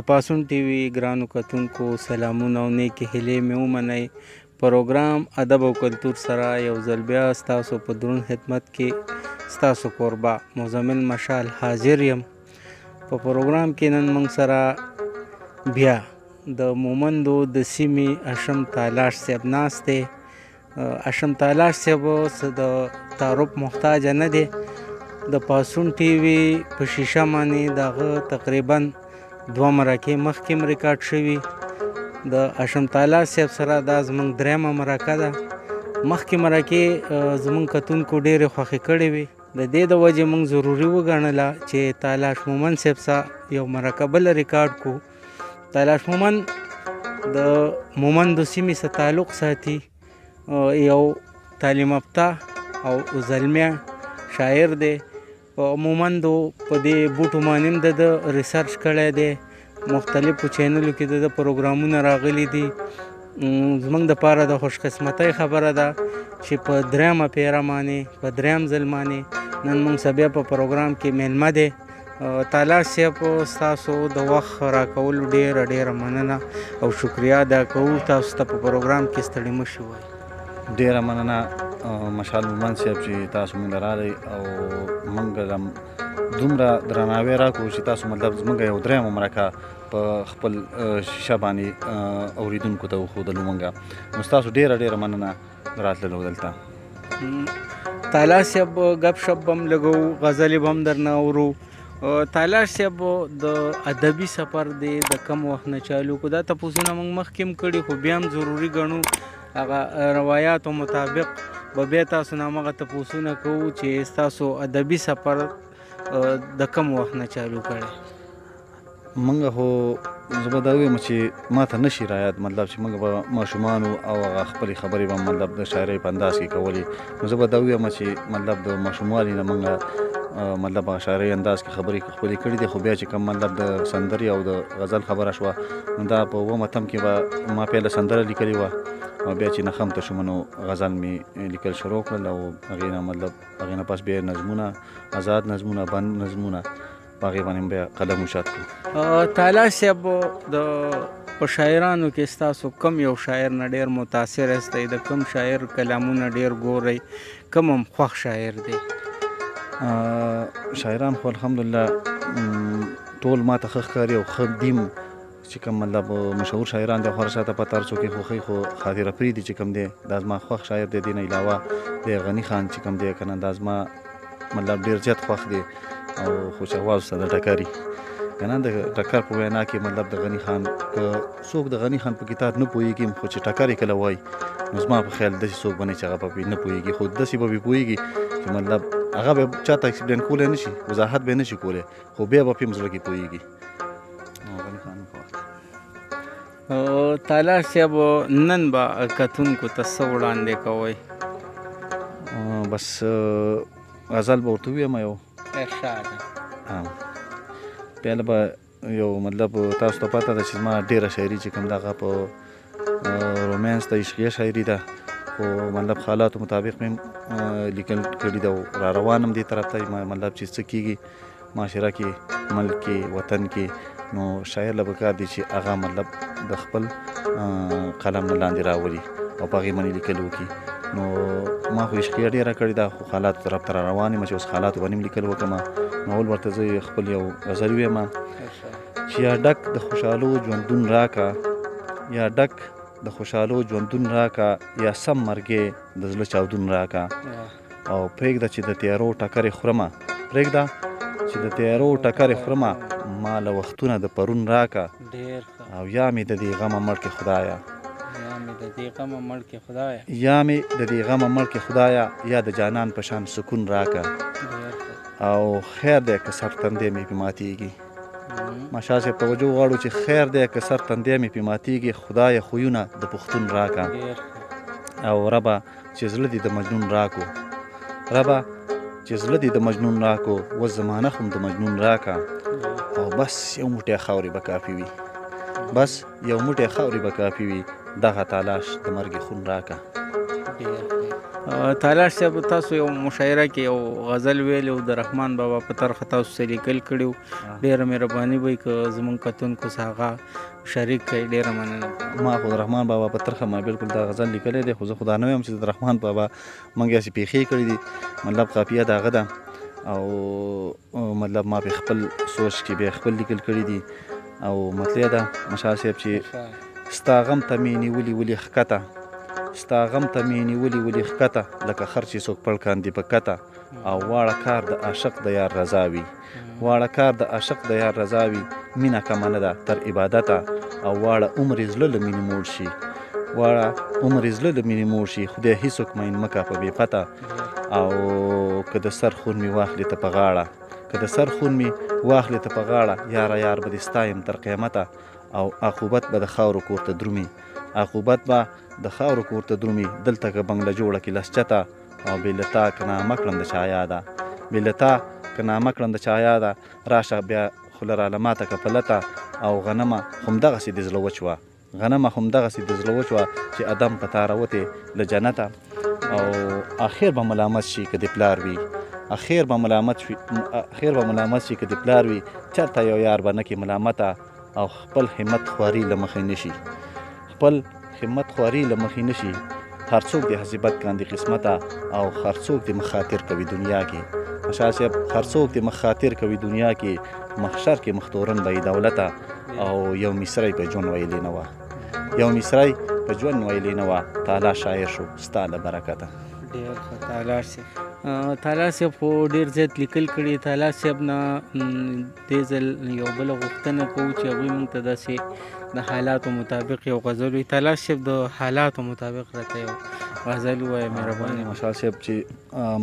د پاسون ټي وي ګرانو کتونکو سلامونه او نیکې هیلې مې ومنئ. پروګرام ادب او کلتور سره یو ځل بیا ستاسو په دروند خدمت کې ستاسو کوربه مزمل مشال حاضر یم. په پروګرام کې نن موږ سره بیا د مومندو د سیمې اشم تالاش صاحب ناست دی. اشم تالاش صاحب د تعارف محتاج نه دی. د پاسون ټي وي په شیشه باندې دغه تقریبا 2 مرکې مخکې ریکارډ شوي. د اشم تالاش صاحب سره دا زموږ درېیمه مرکه ده. مخکې مرکې زموږ کتونکو ډېرې خوښې کړې وي. د دې د وجې موږ ضروري وګڼله چې تالاش مومند صاحب سره یو مرکه بله ریکارډ کړو. تالاش مومند د مومندو سیمې سره تعلق ساتي. یو تعلیم یافته او زلمی شاعر دی. په مومندو په دې بوټو باندې هم د ریسرچ کړی دی. مختلفو چینلو کې د پروګرامونه راغلي دي. زموږ دپاره د خوشقسمتۍ خبره ده چې په درېیمه پیره باندې په درېیم ځل باندې نن موږ سره بیا په پروګرام کې میلمه دی. تالاش صاحب ستاسو د وخت راکولو ډېره ډېره مننه او شکریه ادا کوو. تاسو ته په پروګرام کې ستړي مه شئ. ډېره مننه مشال مومند صاحب چې تاسو موږ له راغئ او موږ دومره درناوی راکړو چې تاسو مطلب زموږ یو درېیمه مرکه په خپل شیشه باندې اورېدونکو ته وښودلو موږ. نو ستاسو ډېره ډېره مننه راتللو دلته. تالاش صاحب ګپ شپ به هم لګو، غزلې به هم درنه اورو. تالاش صاحب د ادبي سفر دی د کم وخت نه چالو کړو؟ دا تپوسونه موږ مخکې هم کړي خو بیا هم ضروري ګڼو. هغه روایاتو مطابق به بیا تاسو نه همغه تپوسونه کوو چې ستاسو ادبي سفر د کم وخت نه چالو کړی؟ موږ خو زه به دا ووایم چې ما ته نشي رایاد مطلب چې موږ به ماشومانو او هغه خپلې خبرې به مطلب د شاعرۍ په انداز کې کولې. نو زه به دا ووایم چې مطلب د ماشوموالي نه موږ مطلب هغه شاعرۍ انداز کې خبرې خپلې کړي دي. خو بیا چې کوم مطلب د سندرې او د غزل خبره شوه نو دا په 9 تم کې به ما پیله سندره لیکلې وه او بیا چې نخم ته شوم نو غزل مې لیکل شروع کړل او هغې نه مطلب هغې نه پس بیا نظمونه، آزاد نظمونه، بند نظمونه په هغې باندې بیا قلم اوچت کړو. تالاش صاحب د په شاعرانو کې ستاسو کم یو شاعر نه ډېر متاثر یاستئ؟ د کم شاعر کلامونه ډېر ګورئ؟ کم هم خوښ شاعر دی؟ شاعران خو الحمدلله ټول ما ته ښه ښکاري او ښه دي چې کوم مطلب مشهور شاعران دي. خو هر چاته پته هر څوک یې خوښوي خو خاطر افریدي چې کوم دی دا زما خوښ شاعر دی. دې نه علاوه د غني خان چې کوم دی که نه دا زما مطلب ډېر زیات خوښ دی. او خو چې اواز سره ټکري که نه د ټکر په وینا کې مطلب د غني خان که څوک د غني خان په کتاب نه پوهېږي خو چې ټکر یې کله وایي نو زما په خیال داسې څوک به نه چې هغه به نه پوهېږي. خو داسې به پوهېږي چې مطلب هغه به چاته اکسپلین کولی نه شي، وضاحت به نه شي کولی خو بیا به په زړه کې پوهېږي. غني خان تالاش صاحب نن به کتونکو ته څه وړاندې کوئ؟ بس غزل به ورته ووایم یو ارشاد. پیاله به یو مطلب تاسو ته پته ده چې زما ډېره شاعري چې کوم دغه په رومانس د عشقیه شاعري ده خو مطلب حالاتو مطابق مې لیکل کړي ده او را روان هم دې طرف ته مطلب چې څه کېږي معاشره کې، ملک کې، وطن کې نو شاعر له پکار دي چې هغه مطلب د خپل قلم نه لاندې راولي او په هغې باندې لیکل وکړي. نو ما خو عشقیه ډېره کړې ده خو حالاتو طرف ته را روان یم چې اوس حالاتو باندې هم لیکل وکړم. نو اول ورته زه خپل یو غزل ووایم چې یا ډک د خوشحالو ژوندون راکه، یا ډک د خوشحالو ژوندون راکه، یا سم مرګې د زړه چاودون راکه او پرېږده چې د تیارو ټکرې خورمه، پرېږده چې د تیارو ټکرې خورمه ما له وختونه د پرون راکه او یا مې د دې غمه مړ کې خدایه، یا مې د دې غمه مړ کې خدایه یا د جانان په شان سکون راکه او خیر دی که سر تندی مې پې ماتېږي. ماشا صاحب توجه غواړو چې خیر دی که سر تندی مې پې ماتېږي خدایه خویونه د پښتون راکه او ربه چې زړه دې د مجنون راکو، ربه چې زړه دې د مجنون راکو و زمانه خو د مجنون راکه او بس یو موټی خاورې به کافي وي، بس یو موټی خاورې به کافي وي دغه تالاش د مرګې خون راکه. تالاش صاحب تاسو یو مشاعره کې یو غزل ویلی او د رحمان بابا په طرحه تاسو څه لیکل کړي وو. ډېره مهرباني به وي که زموږ کتونکو څه هغه شریک کړئ. ډېره مننه. ما خو د رحمان بابا په طرحه ما بالکل دا غزل لیکلی دی، خو زه خو دا نه وایم چې د رحمان بابا موږ یاسې پیښې کړي دي. مطلب قافیه د هغه ده او مطلب ما په خپل سوچ کې بیا خپل لیکل کړي دي. او مطلب ده مشال صاحب چې ستا غم ته مې نیولي ولې ښکته، ستا غم ته مې نیولي ولې ښکته، لکه خر چې څوک پړ کاندي په کته. او واړه کار د عاشق د یار رضا وي، واړه کار د عاشق د یار رضا وي، مینه کمه نه ده تر عبادته. او واړه عمر یې زړه له مینې موړ شي، واړه عمر یې زړه له مینې موړ شي، خدای هیڅوک مین مکه په بې پته. او که د سر خون مې واخلې ته په غاړه، که د سر خون مې واخلې ته په غاړه، یاره یار به دې ستایم تر قیامته. او عقوبت به د خاورو کور ته درومي، عقوبت به د خاورو کور ته درومي، دلته که بنګله جوړه کې لسچته. او بې له تا که نامه کړم د چا یاده، بې له تا که نامه کړم د چا یاده، راشه بیا خوله راله ماته که پلته. او غنمه همدغسې د زړه وچ وه، غنمه همدغسې د زړه وچ وه چې ادم په تا راوتې له جنته. او اخر به ملامت شي که د پلار وي، اخر به ملامت شي که د پلار وي، چېرته یو یار به نه کې ملامته. او خپل همت خواري له مخې نشي، خپل همت خواري له مخې نشي، هر څوک د حسیبت کاندي قسمته. او هر څوک د مخاطر کوي دنیا کې، مشال صاحب هر څوک د مخاطر کوي دنیا کې، محشر کې مختورن به دولته. او یو مصری په ژوند ویلې نه وه، یو مصری په ژوند ویلې نه وه، تعالی شاعر شو ستا له برکته. ډېر ښه تالاش صاحب. تالاش صاحب خو ډېر زیات لیکل کړي. تالاش صاحب نه دې ځل یو بله غوښتنه کوو چې هغوی موږ ته داسې د حالاتو مطابق یو غزل وي. تالاش صاحب د حالاتو مطابق راته یو غزل ووایه مهرباني. مشال صاحب چې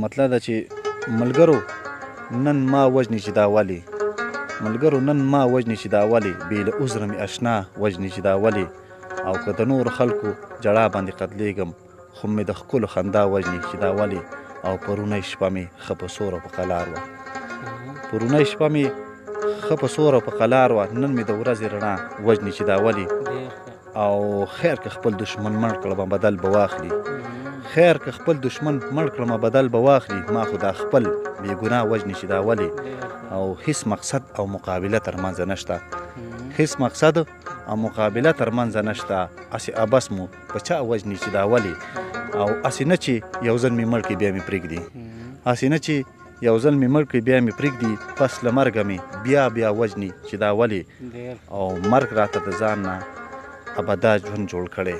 مطلب ده چې ملګرو نن ما وژني چې دا ولې، ملګرو نن ما وژني چې دا ولې، بې له عذره مې اشنا وژني چې دا ولې. او که د نورو خلکو جړا باندې قتلېږم، خو مې د ښکلو خندا وژني چې دا ولې. او پرونی شپه مې ښه په سور او په قلار وه، پرونی شپه مې ښه په سور او په قلار وه، نن مې د ورځې رڼا وژني چې دا ولې. او خیر که خپل دشمن مړ کړم بدل به واخلي، خیر که خپل دشمن مړ کړم بدل به واخلي، ما خو دا خپل بې ګناه وژني چې دا ولې. او هیڅ مقصد او مقابله تر منځه نشته، هیڅ مقصد او مقابله تر منځه نشته، هسې ابس مو په چا وژني چې دا ولې. او هسې نه چې یو ځل مې مړ کړي بیا مې پرېږدي، هسې نه چې یو ځل مې مړ کړي بیا مې پرېږدي، پس له مرګه مې بیا بیا وژني چې دا ولې. او مرګ راته د ځان نه ابدا ژوند جوړ کړی،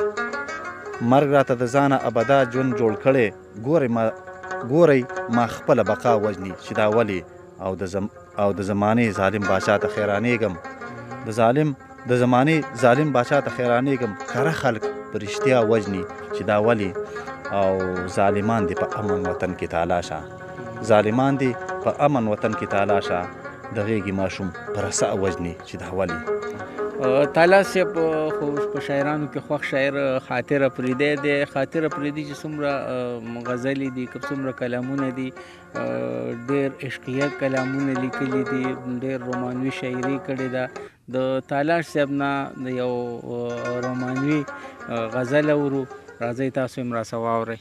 مرګ راته د ځانه ابدا ژوند جوړ کړی، ګورئ ما خپله بقا وژني چې دا ولې. او د زمانې ظالم باچا ته خیرانېږم، د زمانې ظالم باچا ته خیرانېږم، کره خلک په رښتیا وژني چې دا ولې. او ظالمان دې په امن وطن کې تالاشه، ظالمان دې په امن وطن کې تالاشه، د غېږې ماشوم په رسا وژني چې دا ولې. تالاش صاحب خو په شاعرانو کې خوښ شاعر خاطر افریدی دی. خاطر افریدي چې څومره غزلې دي که څومره کلامونه دي، ډېر عشقیه کلامونه لیکلي دي، ډېر رومانوي شاعري کړې ده. د تالاش صاحب نه د یو رومانوي غزل اورو، راځئ تاسو هم راسه واورئ.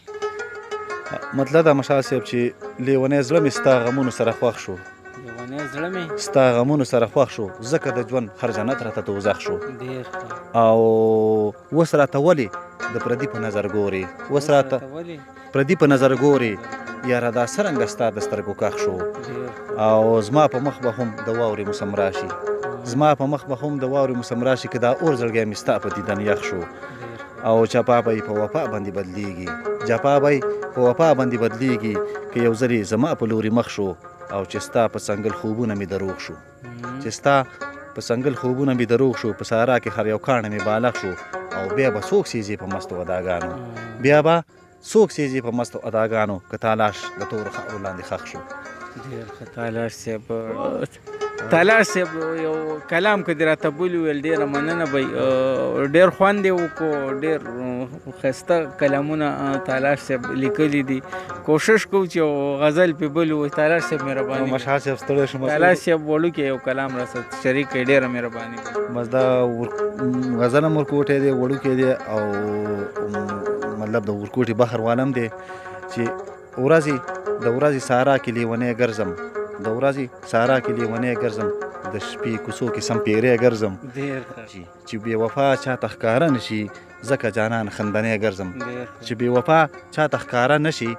مطلب دا مشال صاحب چې لیونی زړه مې ستا غمونو سره خوښ شو، لیونی زړه مې ستا غمونو سره خوښ شو، ځکه د ژوند هر جنت راته دوزخ شو. ډېر او اوس راته ولې د پردي په نظر ګورې، اوس راته پردي په نظر ګورې، یاره دا څرنګه ستا د سترګو کښ شو. او زما په مخ به هم د واورې موسم راشي، زما په مخ به هم د واورې موسم راشي، که دا اور زړګی مې ستا په دیدن یخ شو. او جفا به یې په وفا باندې بدلیږي، جفا به یې په وفا باندې بدلیږي، که یو ځل یې زما په لوري مخ شو. او چې ستا په څنګل خوبونه مې دروغ شو، چې ستا په څنګل خوبونه مې دروغ شو، په سارا کې هر یو کاڼه مې بالغ شو. او بیا به څوک سیزي په مستو اداګانو، بیا به څوک سیزي په مستو اداګانو، که تالاش د تورو خاورو لاندې ښخ شو. ډېر ښه تالاش صاحب. تالاش صاحب یو کلام که دې راته بولي ویل ډېره مننه به ډېر خوند یې وکړو، ډېر ښایسته کلامونه تالاش صاحب لیکلي دي. کوشش کوو چې یو غزل پې بولي وي. تالاش صاحب مهرباني، مشال صاحب ستړی شوم، تالاش صاحب وړوکی یو کلام راسره شریک کړئ، ډېره مهرباني. بس دا غزل هم ورکوټی دی، وړوکی دی، او مطلب د ورکوټي بحر والم دی. چې د ورځې سارا کې لیونی ګرځم د ورځې سارا کې لیونی ګرځم د شپې کوڅو کې سم پیری ګرځم چې بې وفا چاته ښکاره نشي ځکه جانان خندنی ګرځم چې بې وفا چاته ښکاره نشي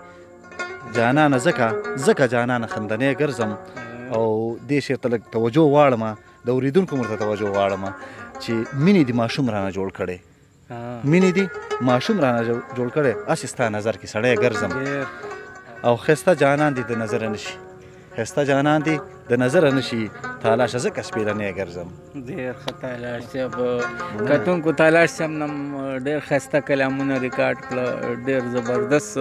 جانان ځکه جانان خندنی ګرځم. او دې شعر ته لږ توجه غواړم د اورېدونکو مرته توجه غواړم چې مینې دې ماشوم رانه جوړ کړی مینې دې ماشوم رانه جوړ کړی هسې ستا نظر کې سړی ګرځم او ښایسته جانان دې د نظره نشي ښایسته جانان دې د نظره نشي تالاشه ځکه سپېلنی ګرځم. ډېر ښه تالاش صاحب کتونکو تالاش صاحب نم ډېر ښایسته کلامونه ریکارډ کړه ډېر زبردست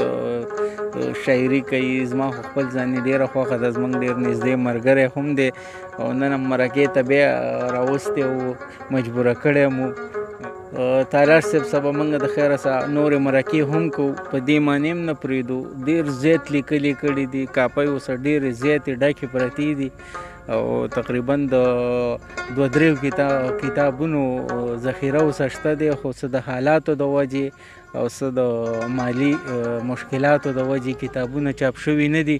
شاعري کوي زما خو خپل ځاني ډېره خوښه ده زموږ ډېر نږدې ملګری هم دی او نن هم مرکې ته بیا راوستی او مجبوره کړی مو تالاش صاحب سبا موږ د خیره سره نورې مرکې هم کوو په دې معنی هم نه پرېږدو ډېر زیات لیکلي کړي دي کاپۍ اوسه ډېرې زیاتې ډکې پرتې دي او تقریبا د 2-3 کتابونو ذخیره اوسه شته دی خو څه د حالاتو د وجې او څه د مالی مشکلاتو د وجې کتابونه چاپ شوي نه دي.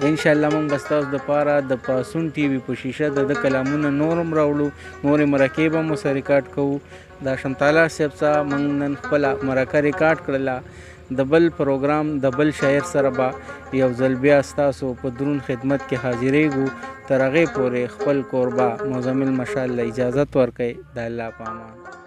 انشاءالله موږ به ستاسو دپاره د پاسون ټي وي په شیشه د کلامونه نور هم راوړو نورې مرکې به مو سره ریکارډ کوو. دا شم تالاش صاحب څخه موږ نن خپله مرکه ریکارډ کړله د بل پروګرام د بل شاعر سره به یو ځل بیا ستاسو په درون خدمت کې حاضرېږو تر هغې پورې خپل کوربه مزمل مشال له اجازت ورکوئ د الله په امان.